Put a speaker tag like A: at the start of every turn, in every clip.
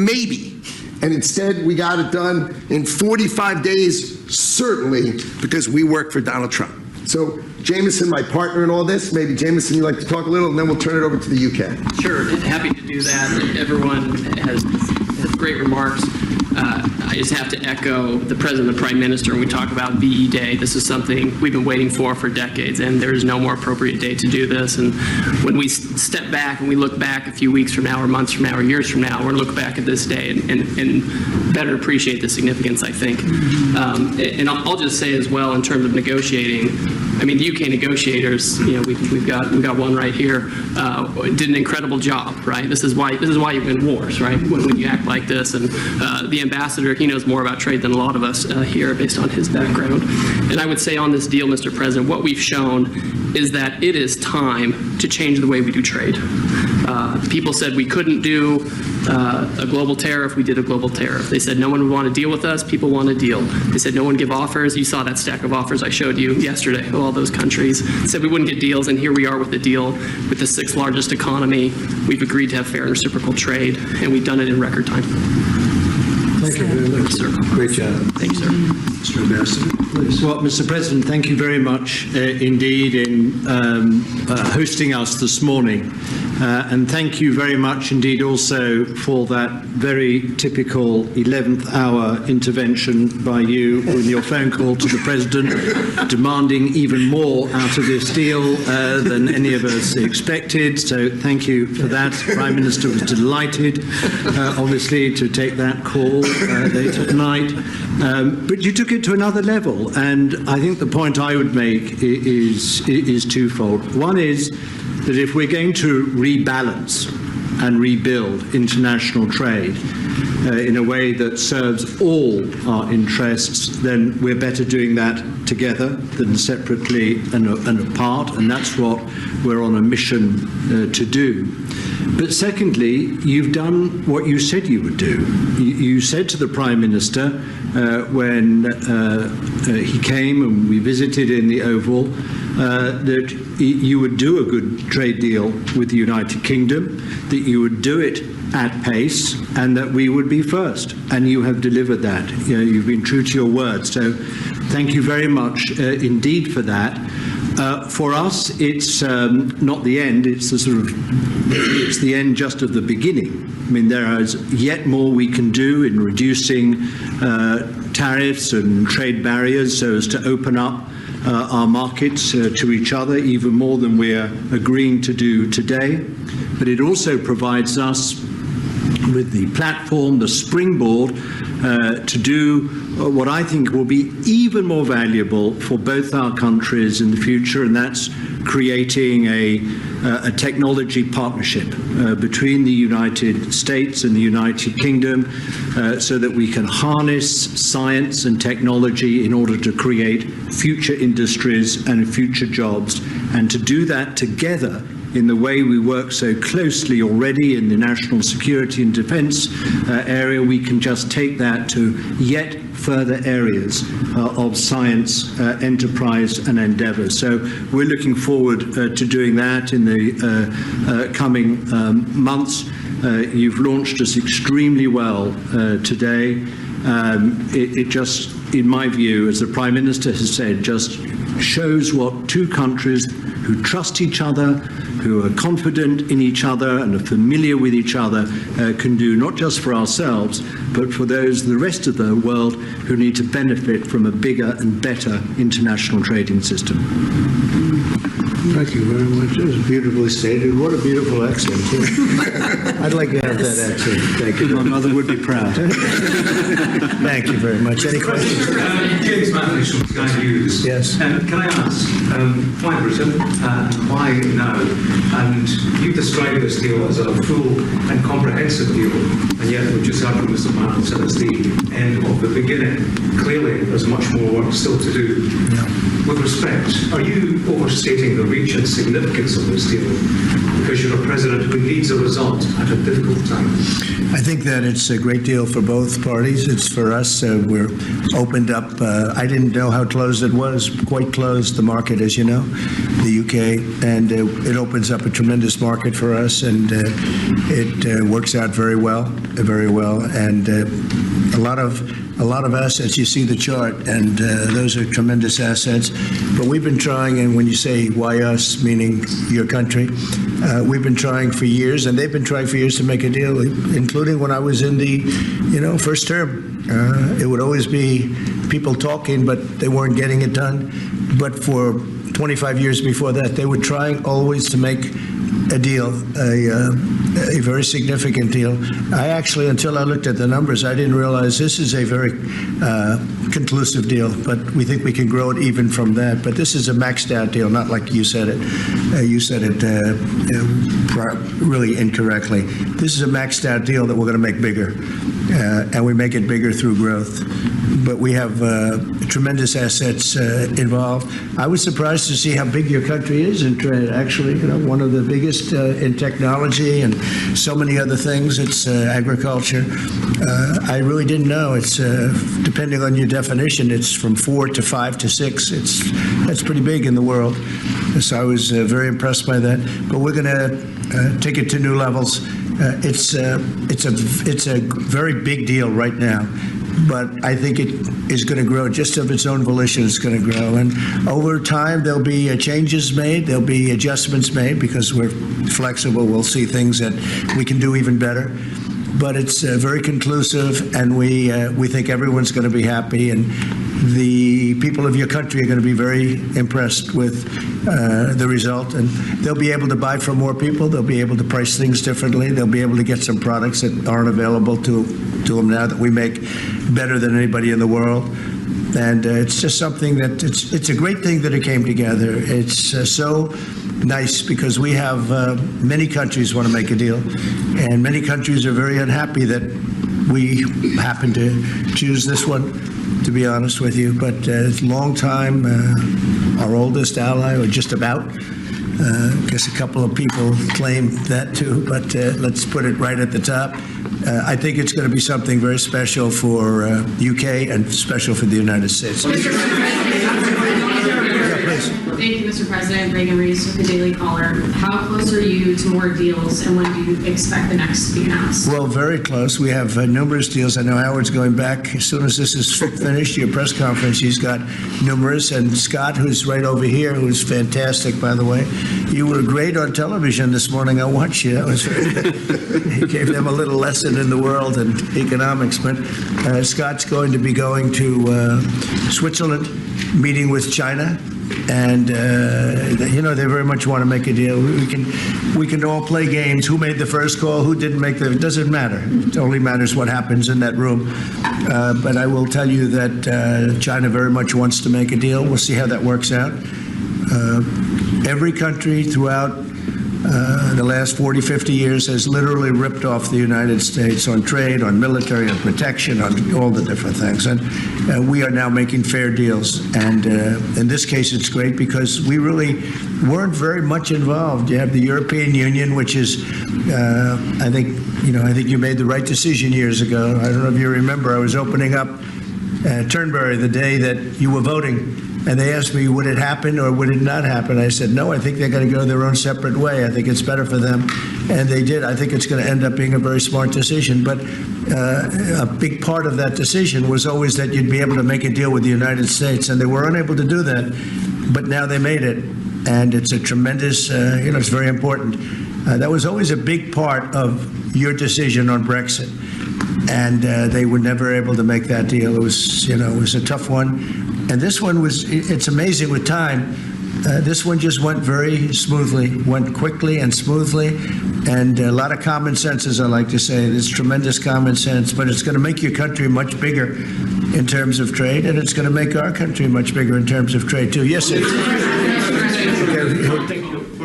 A: maybe. And instead, we got it done in 45 days, certainly because we work for Donald Trump. So, Jameson, my partner in all this, maybe Jameson, you'd like to talk a little, and then we'll turn it over to the UK.
B: Sure, happy to do that. Everyone has great remarks. I just have to echo the President and the Prime Minister when we talk about VE Day. This is something we've been waiting for decades, and there is no more appropriate day to do this. And when we step back and we look back a few weeks from now or months from now or years from now, we're going to look back at this day and better appreciate the significance, I think. And I'll just say as well, in terms of negotiating, I mean, the UK negotiators, you know, we've got one right here, did an incredible job, right? This is why you win wars, right? When you act like this. And the ambassador, he knows more about trade than a lot of us here based on his background. And I would say on this deal, Mr. President, what we've shown is that it is time to change the way we do trade. People said we couldn't do a global tariff. We did a global tariff. They said no one would want to deal with us. People want a deal. They said no one give offers. You saw that stack of offers I showed you yesterday of all those countries. They said we wouldn't get deals, and here we are with a deal with the 6th largest economy. We've agreed to have fair and reciprocal trade, and we've done it in record time.
C: Thank you very much, sir. Great job.
B: Thank you, sir.
C: Mr. Ambassador, please.
D: Well, Mr. President, thank you very much indeed in hosting us this morning. And thank you very much indeed also for that very typical 11th hour intervention by you with your phone call to the President, demanding even more out of this deal than any of us expected. So thank you for that. The Prime Minister was delighted, obviously, to take that call later tonight. But you took it to another level. And I think the point I would make is twofold. One is that if we're going to rebalance and rebuild international trade in a way that serves all our interests, then we're better doing that together than separately and apart, and that's what we're on a mission to do. But secondly, you've done what you said you would do. You said to the Prime Minister when he came and we visited in the Oval that you would do a good trade deal with the United Kingdom, that you would do it at pace, and that we would be first. And you have delivered that. You know, you've been true to your word. So thank you very much indeed for that. For us, it's not the end. It's it's the end just of the beginning. I mean, there is yet more we can do in reducing tariffs and trade barriers so as to open up our markets to each other even more than we're agreeing to do today. But it also provides us with the platform, the springboard, to do what I think will be even more valuable for both our countries in the future, and that's creating a technology partnership between the United States and the United Kingdom so that we can harness science and technology in order to create future industries and future jobs, and to do that together in the way we work so closely already in the national security and defence area. We can just take that to yet further areas of science, enterprise and endeavour. So we're looking forward to doing that in the coming months. You've launched us extremely well today. It just, in my view, as the Prime Minister has said, just shows what two countries who trust each other, who are confident in each other and are familiar with each other can do, not just for ourselves, but for the rest of the world who need to benefit from a bigger and better international trading system.
C: Thank you very much. That was beautifully stated. What a beautiful accent, too. I'd like to have that accent. Thank you.
D: My mother would be proud.
C: Thank you very much. Any questions?
E: James Matthews from Sky News.
C: Yes.
E: Can I ask, why Britain? Why now? And you described this deal as a full and comprehensive deal, and yet we've just heard from Mr. Matthews that it's the end of the beginning. Clearly, there's much more work still to do.
C: Yeah.
E: With respect, are you overstating the reach and significance of this deal? Because demonstration of a president who leads a result at a difficult time?
C: I think that it's a great deal for both parties. It's for us. We're opened up. I didn't know how closed it was. Quite closed, the market, as you know, the UK, and it opens up a tremendous market for us, and it works out very well, and a lot of assets. You see the chart, and those are tremendous assets. But we've been trying, and when you say why us, meaning your country, we've been trying for years, and they've been trying for years to make a deal, including when I was in the, first term. It would always be people talking, but they weren't getting it done. But for 25 years before that, they were trying always to make a deal, a very significant deal. I actually, until I looked at the numbers, I didn't realize this is a very conclusive deal, but we think we can grow it even from that. But this is a maxed out deal, not like you said it. You said it really incorrectly. This is a maxed out deal that we're going to make bigger, and we make it bigger through growth. But we have tremendous assets involved. I was surprised to see how big your country is in trade, actually. One of the biggest in technology and so many other things. It's agriculture. I really didn't know. It's depending on your definition, it's from 4 to 5 to 6. That's pretty big in the world. So I was very impressed by that. But we're going to take it to new levels. It's a very big deal right now. But I think it is going to grow just of its own volition. It's going to grow, and over time there'll be changes made, there'll be adjustments made because we're flexible. We'll see things that we can do even better. But it's very conclusive, and we think everyone's going to be happy, and the people of your country are going to be very impressed with the result, and they'll be able to buy from more people. They'll be able to price things differently. They'll be able to get some products that aren't available to them now that we make better than anybody in the world. And it's just something that it's a great thing that it came together. It's so nice because we have many countries want to make a deal, and many countries are very unhappy that we happen to choose this one, to be honest with you. But it's a long time, our oldest ally, or just about. I guess a couple of people claim that too, but let's put it right at the top. I think it's going to be something very special for UK and special for the United States.
F: Thank you, Mr. President. Reagan Reese with the Daily Caller. How close are you to more deals, and when do you expect the next to be announced?
C: Well, very close. We have numerous deals. I know Howard's going back. As soon as this is finished, your press conference, he's got numerous. And Scott, who's right over here, who's fantastic, by the way. You were great on television this morning. I watched you. That was he gave them a little lesson in the world and economics. But Scott's going to be going to Switzerland, meeting with China. And they very much want to make a deal. We can all play games. Who made the first call? Who didn't make the? It doesn't matter. It only matters what happens in that room. But I will tell you that China very much wants to make a deal. We'll see how that works out. Every country throughout the last 40, 50 years has literally ripped off the United States on trade, on military, on protection, on all the different things. And we are now making fair deals. And in this case, it's great because we really weren't very much involved. You have the European Union, which is, I think you made the right decision years ago. I don't know if you remember, I was opening up Turnberry the day that you were voting. And they asked me, would it happen or would it not happen? I said, no, I think they're going to go their own separate way. I think it's better for them. And they did. I think it's going to end up being a very smart decision. But a big part of that decision was always that you'd be able to make a deal with the United States. And they were unable to do that. But now they made it. And it's a tremendous, it's very important. That was always a big part of your decision on Brexit. And they were never able to make that deal. It was a tough one. And this one it's amazing with time. This one just went very smoothly, went quickly and smoothly, and a lot of common sense, as I like to say. There's tremendous common sense, but it's going to make your country much bigger in terms of trade, and it's going to make our country much bigger in terms of trade, too. Yes, sir. Okay,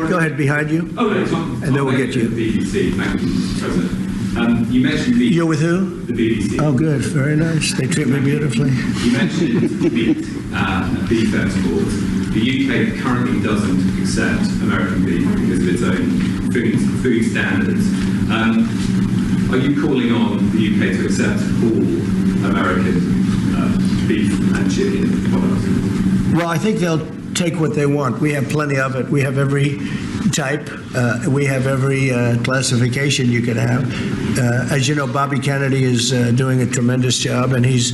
C: go ahead, behind you, and then we'll get you.
G: BBC. Thank you, President. You mentioned
C: You're with who?
G: the BBC.
C: Oh, good. Very nice. They treat me beautifully.
G: You mentioned beef exports. The UK currently doesn't accept American beef because of its own food standards. Are you calling on the UK to accept all American beef and chicken products?
C: Well, I think they'll take what they want. We have plenty of it. We have every type. We have every classification you could have. As you know, Bobby Kennedy is doing a tremendous job, and he's,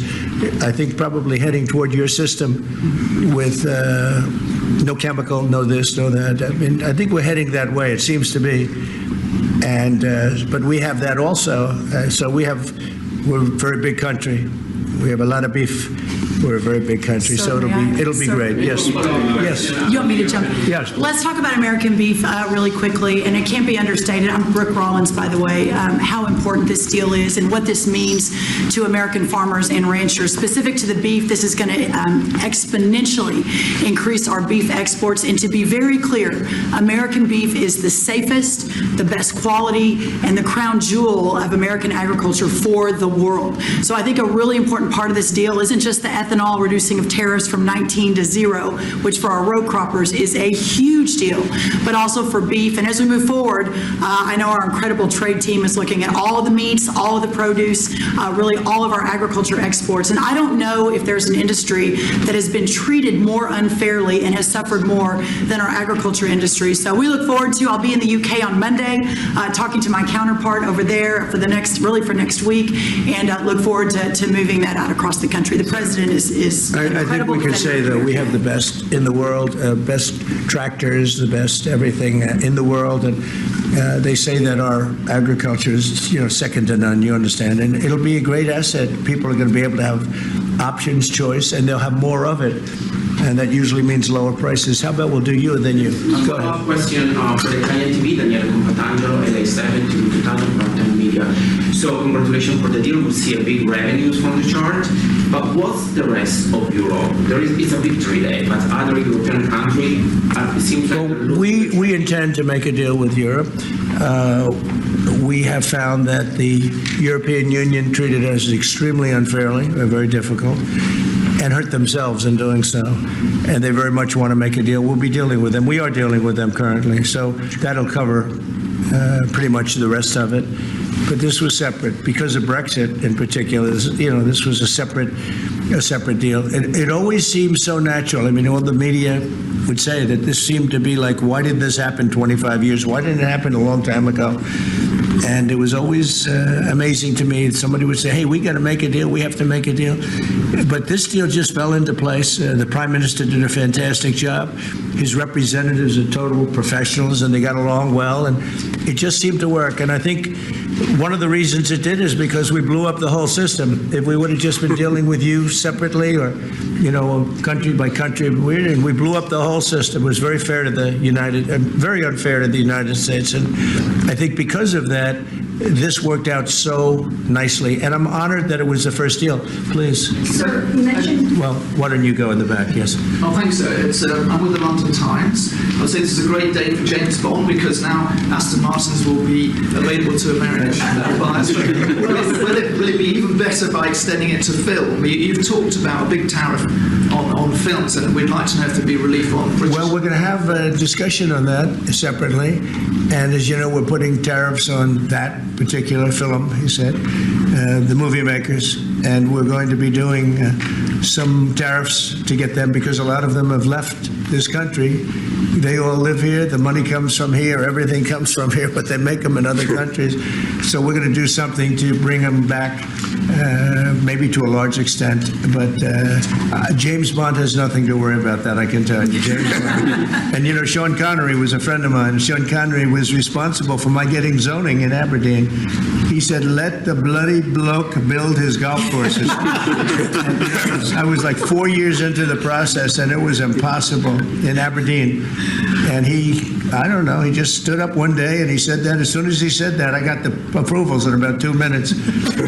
C: I think, probably heading toward your system with no chemical, no this, no that. I mean, I think we're heading that way. It seems to be. And but we have that also. So we're a very big country. We have a lot of beef. We're a very big country, so it'll be great. Yes. Yes.
H: You want me to jump in?
C: Yes.
H: Let's talk about American beef really quickly, and it can't be understated. I'm Brooke Rollins, by the way, how important this deal is and what this means to American farmers and ranchers. Specific to the beef, this is going to exponentially increase our beef exports. And to be very clear, American beef is the safest, the best quality, and the crown jewel of American agriculture for the world. So I think a really important part of this deal isn't just the ethanol reducing of tariffs from 19 to 0, which for our row croppers is a huge deal, but also for beef. And as we move forward, I know our incredible trade team is looking at all of the meats, all of the produce, really all of our agriculture exports. And I don't know if there's an industry that has been treated more unfairly and has suffered more than our agriculture industry. So we look forward to, I'll be in the UK on Monday, talking to my counterpart over there for next week, and look forward to moving that out across the country. The president is
C: I think we can say that we have the best in the world, best tractors, the best everything in the world, and they say that our agriculture is, second to none. You understand, and it'll be a great asset. People are going to be able to have options, choice, and they'll have more of it, and that usually means lower prices. How about we'll do you and then you? Go ahead.
I: Question for the Italian TV, Daniele Compatangelo, LA7 to Italian Content Media. So congratulations for the deal. We see a big revenues from the chart. But what's the rest of Europe? It's a victory day, but other European countries, it seems like...
C: We intend to make a deal with Europe. We have found that the European Union treated us extremely unfairly, very difficult, and hurt themselves in doing so. And they very much want to make a deal. We'll be dealing with them. We are dealing with them currently. So that'll cover pretty much the rest of it. But this was separate because of Brexit in particular. This was a separate deal. It always seems so natural. I mean, all the media would say that this seemed to be like, why did this happen 25 years? Why didn't it happen a long time ago? And it was always amazing to me. Somebody would say, hey, we got to make a deal. We have to make a deal. But this deal just fell into place. The Prime Minister did a fantastic job. His representatives are total professionals, and they got along well. And it just seemed to work. And I think one of the reasons it did is because we blew up the whole system. If we would have just been dealing with you separately or, country by country, we blew up the whole system. It was very fair to very unfair to the United States. And I think because of that, this worked out so nicely, and I'm honored that it was the first deal. Please.
H: Sir, you mentioned...
C: Well, why don't you go in the back? Yes.
J: Oh, thanks, sir. I'm with the London Times. I would say this is a great day for James Bond because now Aston Martins will be available to American buyers. Will it be even better by extending it to film? You've talked about a big tariff on films, and we'd like to know if there'd be relief on British...
C: Well, we're going to have a discussion on that separately, and as you know, we're putting tariffs on that particular film, he said, the movie makers, and we're going to be doing some tariffs to get them because a lot of them have left this country. They all live here. The money comes from here. Everything comes from here, but they make them in other countries. So we're going to do something to bring them back, maybe to a large extent. But James Bond has nothing to worry about that, I can tell you. James Bond. And Sean Connery was a friend of mine. Sean Connery was responsible for my getting zoning in Aberdeen. He said, let the bloody bloke build his golf courses. I was like 4 years into the process, and it was impossible in Aberdeen. And he just stood up one day and he said that. As soon as he said that, I got the approvals in about 2 minutes.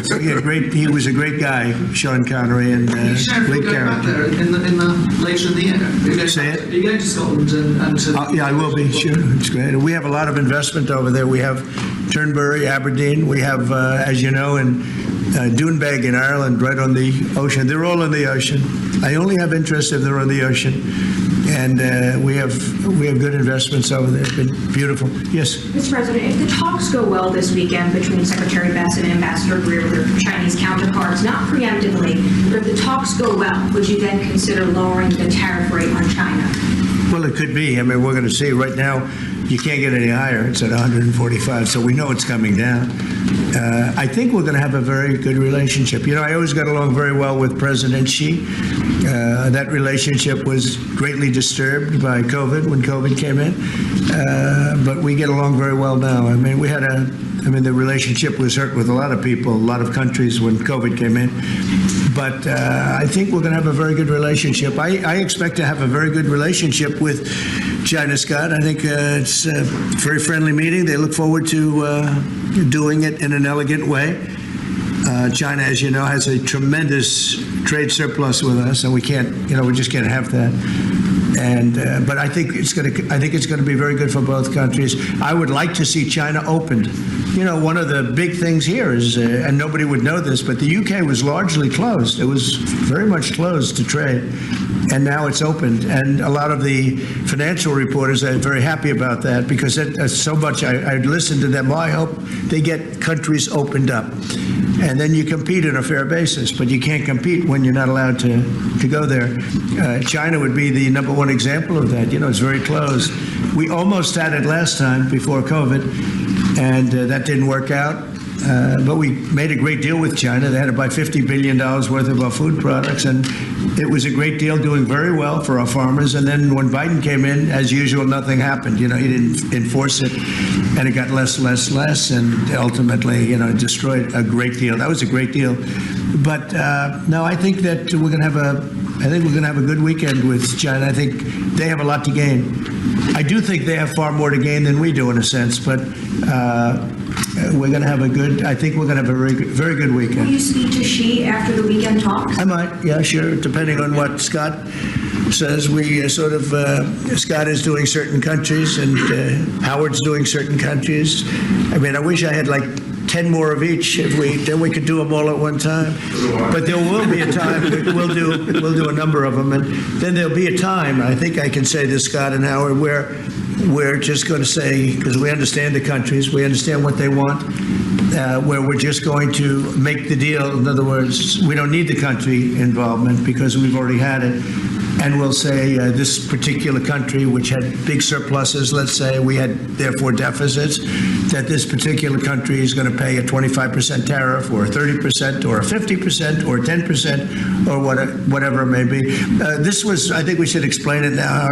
C: So he was a great guy, Sean Connery, and great character.
J: Later in the year.
C: Say it?
J: Are you going to Scotland and to...
C: Yeah, I will be, sure. It's great. We have a lot of investment over there. We have Turnberry, Aberdeen. We have, as you know, in Doonbeg in Ireland, right on the ocean. They're all in the ocean. I only have interest if they're on the ocean. And we have good investments over there. It's been beautiful. Yes?
K: Mr. President, if the talks go well this weekend between Secretary Bessent and Ambassador Greer with their Chinese counterparts, not preemptively, but if the talks go well, would you then consider lowering the tariff rate on China?
C: Well, it could be. I mean, we're going to see. Right now, you can't get any higher. It's at 145, so we know it's coming down. I think we're going to have a very good relationship. You know, I always got along very well with President Xi. That relationship was greatly disturbed by COVID when COVID came in, but we get along very well now. I mean, the relationship was hurt with a lot of people, a lot of countries when COVID came in. But I think we're going to have a very good relationship. I expect to have a very good relationship with China, Scott. I think it's a very friendly meeting. They look forward to doing it in an elegant way. China, as you know, has a tremendous trade surplus with us, and we just can't have that. And but I think it's going to be very good for both countries. I would like to see China opened. You know, one of the big things here is, and nobody would know this, but the UK was largely closed. It was very much closed to trade, and now it's opened. And a lot of the financial reporters are very happy about that because so much. I listened to them. Well, I hope they get countries opened up. And then you compete on a fair basis, but you can't compete when you're not allowed to go there. China would be the number one example of that. You know, it's very closed. We almost had it last time before COVID, and that didn't work out. But we made a great deal with China. They had to buy $50 billion worth of our food products, and it was a great deal, doing very well for our farmers. And then when Biden came in, as usual, nothing happened. You know, he didn't enforce it, and it got less, and ultimately, you know, destroyed a great deal. That was a great deal. But no, I think that we're going to have a good weekend with China. I think they have a lot to gain. I do think they have far more to gain than we do in a sense, but we're going to have I think we're going to have a very good weekend.
K: Will you speak to Xi after the weekend talks?
C: I might, yeah, sure, depending on what Scott says. We Scott is doing certain countries, and Howard's doing certain countries. I mean, I wish I had like 10 more of each. Then we could do them all at one time. But there will be a time we'll do a number of them, and then there'll be a time. I think I can say this, Scott and Howard, where we're just going to say, because we understand the countries, we understand what they want, where we're just going to make the deal. In other words, we don't need the country involvement because we've already had it. And we'll say this particular country, which had big surpluses, let's say, we had therefore deficits, that this particular country is going to pay a 25% tariff or a 30% or a 50% or 10% or whatever it may be. This was, I think we should explain it now.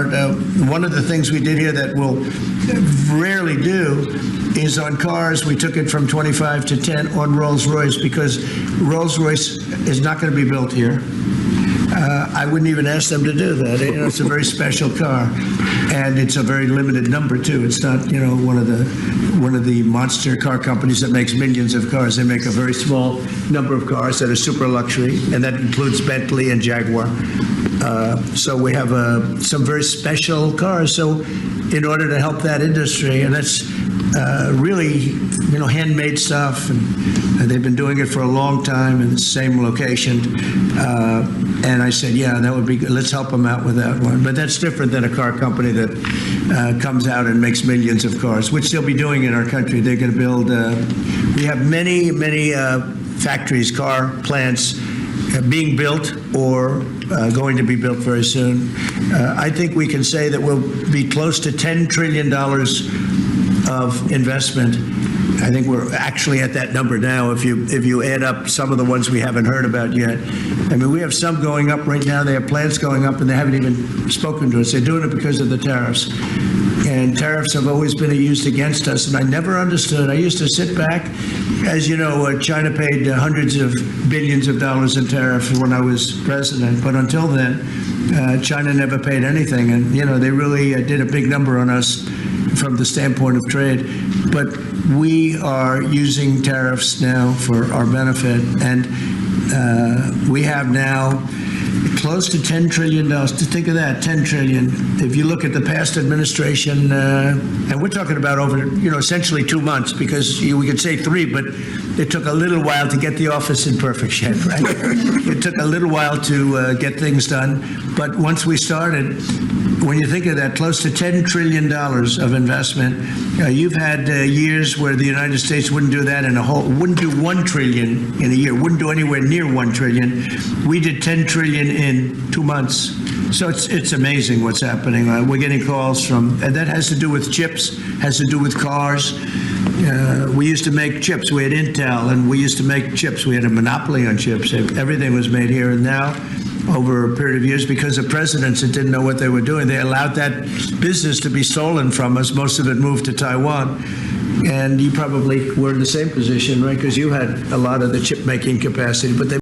C: One of the things we did here that we'll rarely do is on cars, we took it from 25 to 10 on Rolls-Royce because Rolls-Royce is not going to be built here. I wouldn't even ask them to do that. You know, it's a very special car, and it's a very limited number too. It's not, you know, one of the monster car companies that makes millions of cars. They make a very small number of cars that are super luxury, and that includes Bentley and Jaguar. So we have some very special cars. So in order to help that industry, and that's really, you know, handmade stuff, and they've been doing it for a long time in the same location. And I said, yeah, that would be good. Let's help them out with that one. But that's different than a car company that comes out and makes millions of cars, which they'll be doing in our country. They're going to build, we have many factories, car plants being built or going to be built very soon. I think we can say that we'll be close to $10 trillion of investment. I think we're actually at that number now if you add up some of the ones we haven't heard about yet. I mean, we have some going up right now. They have plants going up, and they haven't even spoken to us. They're doing it because of the tariffs. And tariffs have always been used against us, and I never understood. I used to sit back. As you know, China paid hundreds of billions of dollars in tariffs when I was president, but until then, China never paid anything. And, you know, they really did a big number on us from the standpoint of trade. But we are using tariffs now for our benefit, and we have now Close to $10 trillion. To think of that, $10 trillion. If you look at the past administration, and we're talking about over, essentially 2 months, because we could say 3, but it took a little while to get the office in perfect shape, right? It took a little while to get things done. But once we started, when you think of that, close to $10 trillion of investment, you've had years where the United States wouldn't do that wouldn't do $1 trillion in a year, wouldn't do anywhere near $1 trillion. We did $10 trillion in 2 months. So it's amazing what's happening. We're getting calls and that has to do with chips, has to do with cars. We used to make chips. We had Intel, and we used to make chips. We had a monopoly on chips. Everything was made here, and now, over a period of years, because of presidents that didn't know what they were doing, they allowed that business to be stolen from us. Most of it moved to Taiwan. And you probably were in the same position, right? Because you had a lot of the chip-making capacity, but they